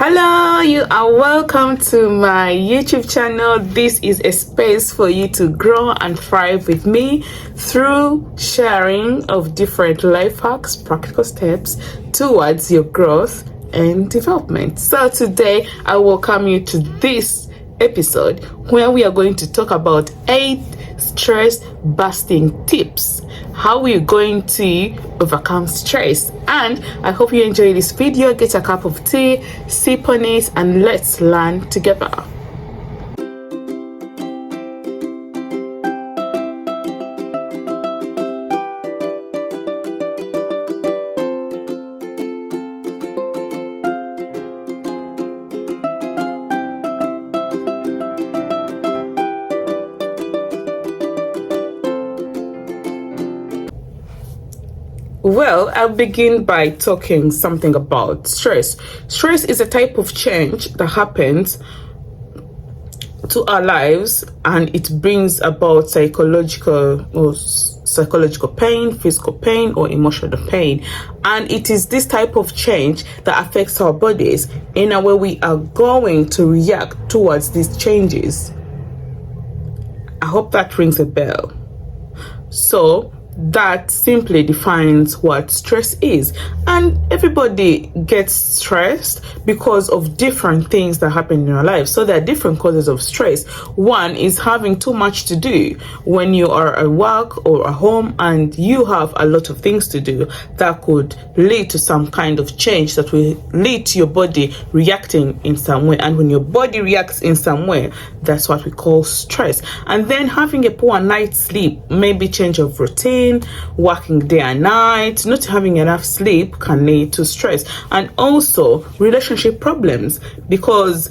Hello, you are welcome to my YouTube channel. This is a space for you to grow and thrive with me through sharing of different life hacks, practical steps towards your growth and development. So today I welcome you to this episode where we are going to talk about 8 stress busting tips. How we're going to overcome stress. And I hope you enjoy this video. Get a cup of tea, sip on it, and let's learn together. Well, I'll begin by talking something about stress. Stress is a type of change that happens to our lives, and it brings about psychological pain, physical pain, or emotional pain. And it is this type of change that affects our bodies in a way we are going to react towards these changes. I hope that rings a bell. So that simply defines what stress is. And everybody gets stressed because of different things that happen in our lives. So there are different causes of stress. One is having too much to do when you are at work or at home and you have a lot of things to do that could lead to some kind of change that will lead to your body reacting in some way. And when your body reacts in some way, that's what we call stress. And then having a poor night's sleep, maybe change of routine, working day and night, not having enough sleep can lead to stress. And also relationship problems, because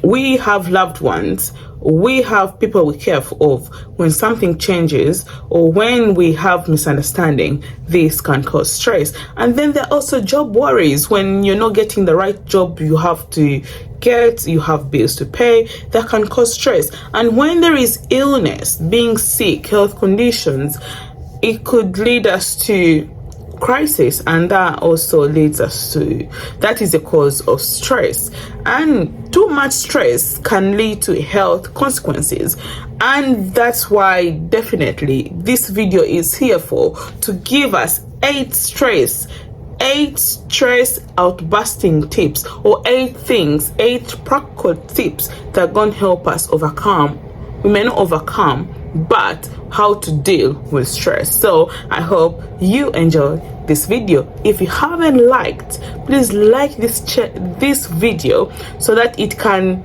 we have loved ones, we have people we care of. When something changes or when we have misunderstanding, this can cause stress. And then there are also job worries. When you're not getting the right job you have to get, you have bills to pay, that can cause stress. And when there is illness, being sick, health conditions, it could lead us to crisis, and that also leads us to, that is a cause of stress. And too much stress can lead to health consequences, and that's why definitely this video is here for, to give us 8 stress outbusting tips, or 8 practical tips that are going to help us overcome. We may not overcome, but how to deal with stress. So I hope you enjoy this video. If you haven't liked, please like this video so that it can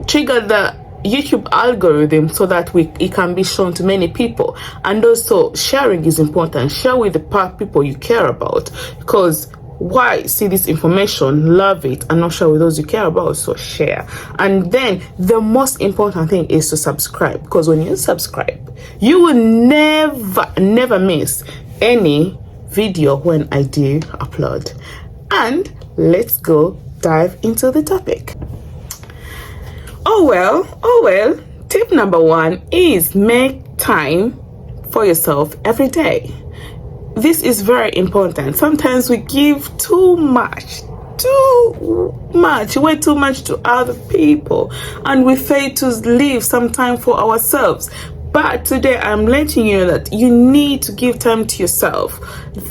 trigger the YouTube algorithm so that it can be shown to many people. And also sharing is important. Share with the people you care about, because why see this information, love it, and not share with those you care about? So share. And then the most important thing is to subscribe, because when you subscribe, you will never miss any video when I do upload. And let's go dive into the topic. Oh well, tip number 1 is make time for yourself every day. This is very important. Sometimes we give way too much to other people, and we fail to leave some time for ourselves. But today I'm letting you know that you need to give time to yourself.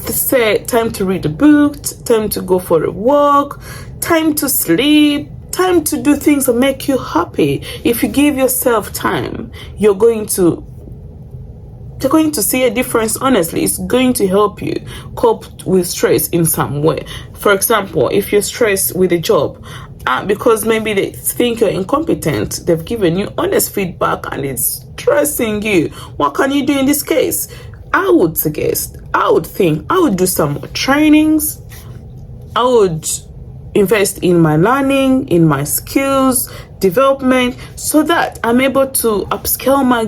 Say time to read a book, time to go for a walk, time to sleep, time to do things that make you happy. If you give yourself time, you're going to see a difference. Honestly, it's going to help you cope with stress in some way. For example, if you're stressed with a job, because maybe they think you're incompetent, they've given you honest feedback and it's stressing you, what can you do in this case? I would do some more trainings. I would invest in my learning, in my skills development, so that I'm able to upscale my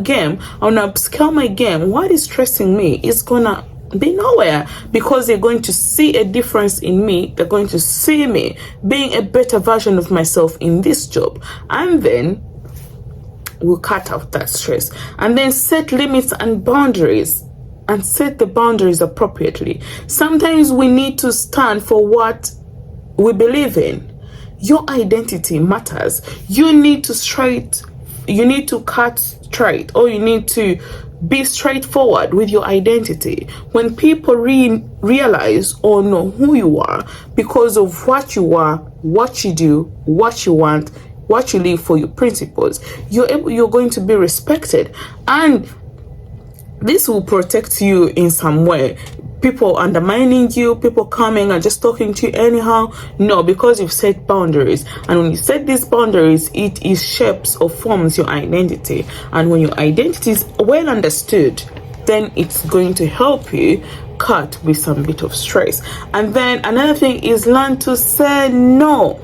game. What is stressing me is gonna be nowhere, because they're going to see a difference in me. They're going to see me being a better version of myself in this job, and then we'll cut out that stress. And then set limits and boundaries, and set the boundaries appropriately. Sometimes we need to stand for what we believe in. your identity matters. You need to cut straight, or you need to be straightforward with your identity. When people realize or know who you are because of what you are, what you do, what you want, what you live for, your principles, you're going to be respected, and this will protect you in some way. People undermining you, people coming and just talking to you anyhow, no, because you've set boundaries. And when you set these boundaries, it is shapes or forms your identity. And when your identity is well understood, then it's going to help you cut with some bit of stress. And then another thing is learn to say no.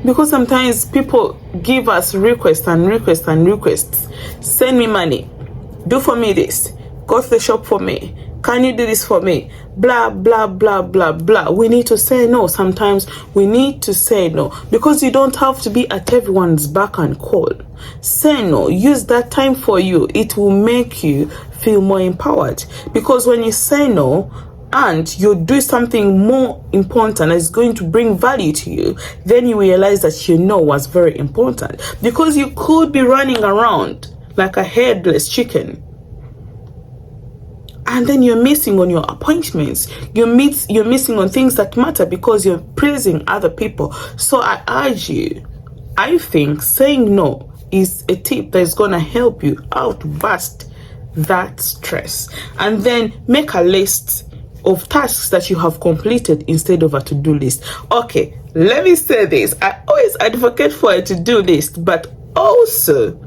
Because sometimes people give us requests and requests and requests. Send me money, do for me this, go to the shop for me, can you do this for me, blah blah blah blah blah. We need to say no. Sometimes we need to say no, because you don't have to be at everyone's back and call. Say no. Use that time for you. It will make you feel more empowered, because when you say no and you do something more important that's going to bring value to you, then you realize that your no was very important. Because you could be running around like a headless chicken, and then you're missing on your appointments. You're missing on things that matter because you're praising other people. So I urge you, I think saying no is a tip that's going to help you outburst that stress. And then make a list of tasks that you have completed instead of a to-do list. Okay, let me say this. I always advocate for a to-do list, but also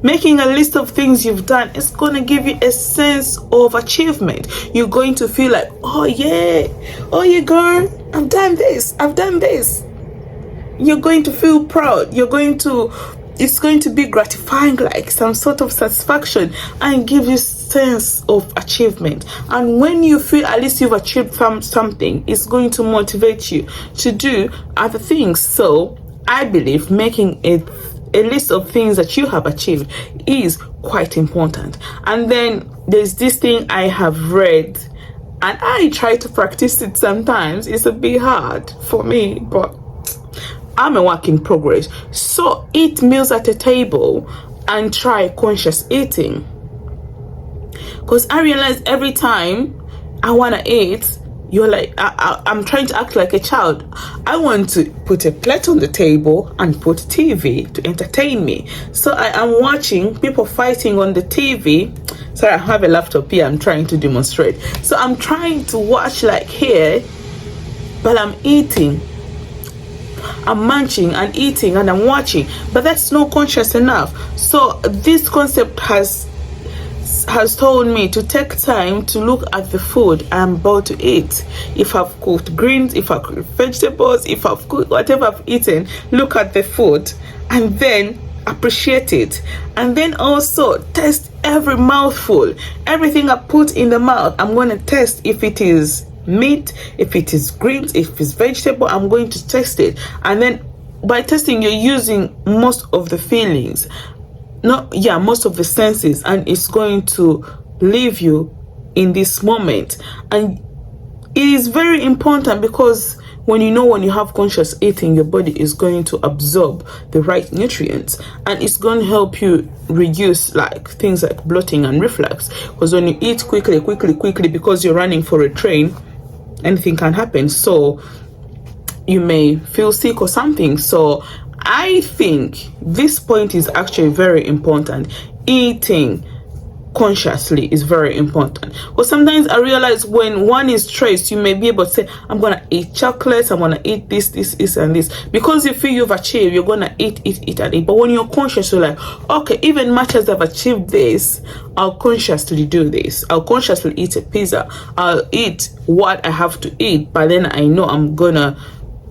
making a list of things you've done is going to give you a sense of achievement. You're going to feel like, oh yeah girl, I've done this. You're going to feel proud. It's going to be gratifying, like some sort of satisfaction, and give you sense of achievement. And when you feel at least you've achieved something, it's going to motivate you to do other things. So I believe making a list of things that you have achieved is quite important. And then there's this thing I have read, and I try to practice it sometimes. It's a bit hard for me, but I'm a work in progress. So eat meals at a table and try conscious eating. Because I realize every time I want to eat, you're like, I'm trying to act like a child. I want to put a plate on the table and put TV to entertain me. So I am watching people fighting on the TV. Sorry, I have a laptop here. I'm trying to demonstrate. So I'm trying to watch like here, but I'm eating. I'm munching and eating and I'm watching, but that's not conscious enough. So this concept has told me to take time to look at the food I'm about to eat. If I've cooked greens, if I've cooked vegetables, if I've cooked whatever I've eaten, look at the food and then appreciate it. And then also taste every mouthful. Everything I put in the mouth, I'm going to taste if it is meat, if it is greens, if it's vegetable, I'm going to taste it. And then by tasting, you're using most of the feelings, most of the senses, and it's going to leave you in this moment. And it is very important, because when you have conscious eating, your body is going to absorb the right nutrients, and it's going to help you reduce like things like bloating and reflux. Because when you eat quickly, because you're running for a train, anything can happen. So you may feel sick or something. So I think this point is actually very important. Eating consciously is very important. But sometimes I realize when one is stressed, you may be able to say, I'm gonna eat chocolates, I'm gonna eat this and this, because you feel you've achieved, you're gonna eat and eat. But when you're conscious, you're like, okay, even much as I've achieved this, I'll consciously do this. I'll consciously eat a pizza. I'll eat what I have to eat, but then I know I'm gonna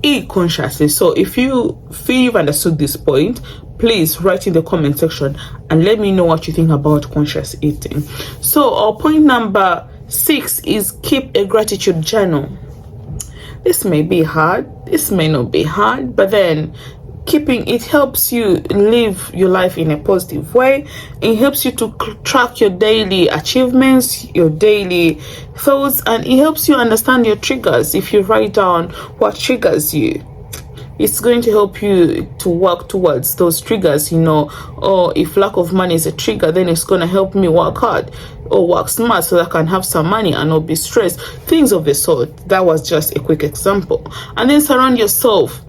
eat consciously. So if you feel you've understood this point, please write in the comment section and let me know what you think about conscious eating. So our point number 6 is keep a gratitude journal. This may be hard, this may not be hard, but then keeping it helps you live your life in a positive way. It helps you to track your daily achievements, your daily thoughts, and it helps you understand your triggers. If you write down what triggers you, it's going to help you to work towards those triggers, you know. Or if lack of money is a trigger, then it's going to help me work hard or work smart so that I can have some money and not be stressed. Things of the sort. That was just a quick example. And then surround yourself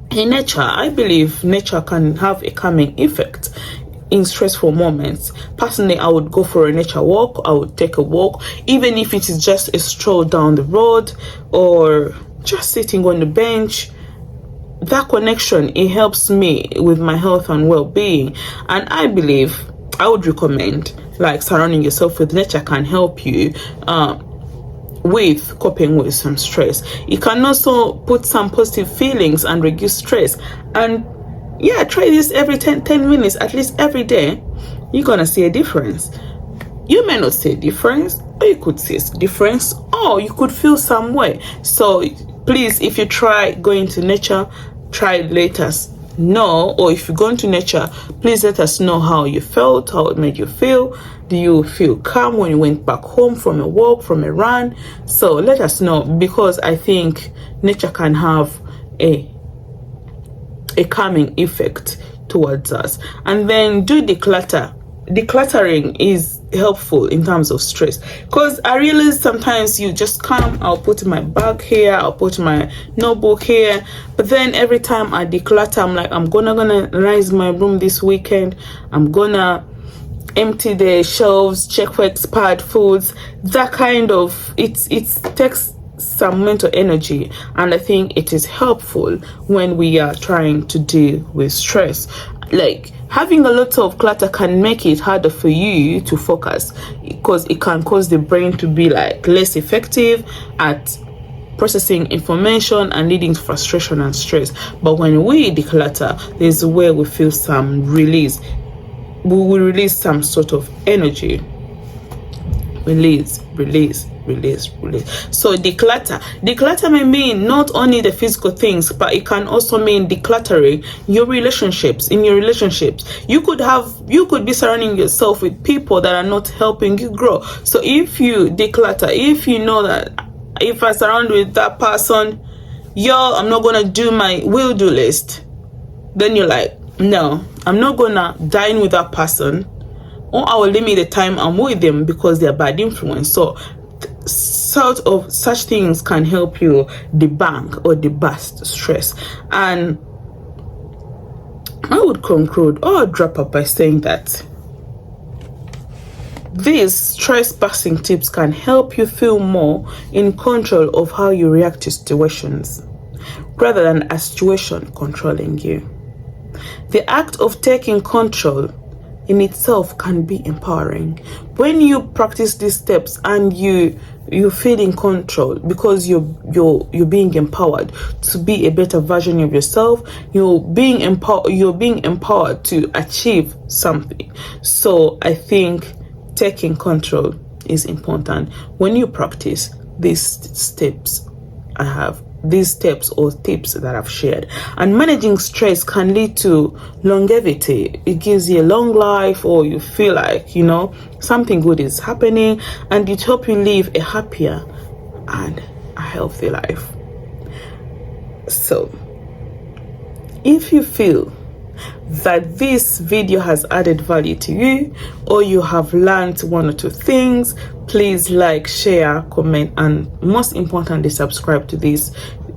in nature. I believe nature can have a calming effect in stressful moments. Personally, I would go for a nature walk. I would take a walk, even if it is just a stroll down the road or just sitting on the bench. That connection, it helps me with my health and well-being. And I believe I would recommend, like, surrounding yourself with nature can help you with coping with some stress. It can also put some positive feelings and reduce stress. And yeah, try this every 10 minutes, at least every day. You're gonna see a difference. You may not see a difference, or you could see a difference, or you could feel some way. So please, if you try going to nature, try, let us know. Or if you go into nature, please let us know how you felt, how it made you feel. Do you feel calm when you went back home from a walk, from a run? So let us know, because I think nature can have a calming effect towards us. And then do declutter. Decluttering is helpful in terms of stress, because I realize sometimes you just come, I'll put my bag here, I'll put my notebook here, but then every time I declutter, I'm like, I'm gonna organize my room this weekend, I'm gonna empty the shelves, check for expired foods. That kind of, it takes some mental energy, and I think it is helpful when we are trying to deal with stress. Like, having a lot of clutter can make it harder for you to focus, because it can cause the brain to be like less effective at processing information and leading to frustration and stress. But when we declutter, there's where we feel some release. We will release some sort of energy. Release. So declutter may mean not only the physical things, but it can also mean decluttering your relationships. In your relationships, you could be surrounding yourself with people that are not helping you grow. So if you declutter, if you know that if I surround with that person, I'm not gonna do my will-do list, then you're like, no, I'm not gonna dine with that person, or I will limit the time I'm with them because they're bad influence. So such things can help you debunk or debust stress. And I would conclude or wrap up by saying that these stress busting tips can help you feel more in control of how you react to situations, rather than a situation controlling you. The act of taking control in itself can be empowering. When you practice these steps and you feel in control, because you're being empowered to be a better version of yourself, you're being empowered to achieve something. So I think taking control is important when you practice these steps or tips that I've shared. And managing stress can lead to longevity. It gives you a long life, or you feel like, something good is happening, and it helps you live a happier and a healthy life. So if you feel that this video has added value to you, or you have learned one or two things, please like, share, comment, and most importantly, subscribe to this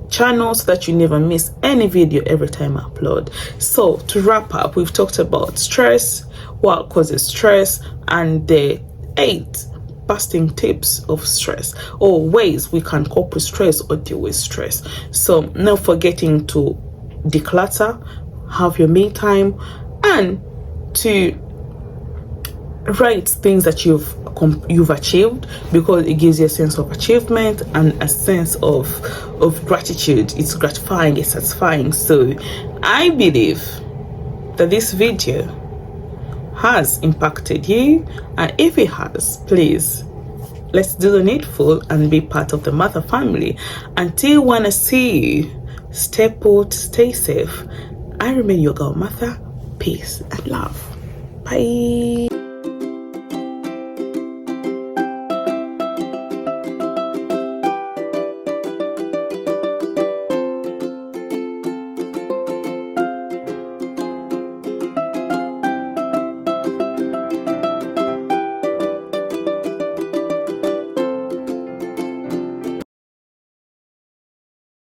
channel so that you never miss any video every time I upload. So to wrap up, we've talked about stress, what causes stress, and the 8 busting tips of stress, or ways we can cope with stress or deal with stress. So not forgetting to declutter, have your me time, and to write things that you've achieved, because it gives you a sense of achievement and a sense of gratitude. It's gratifying, it's satisfying. So I believe that this video has impacted you, and if it has, please, let's do the needful and be part of the Mother family. Until when I see you, stay put, stay safe, I remain your girl Martha. Peace and love. Bye.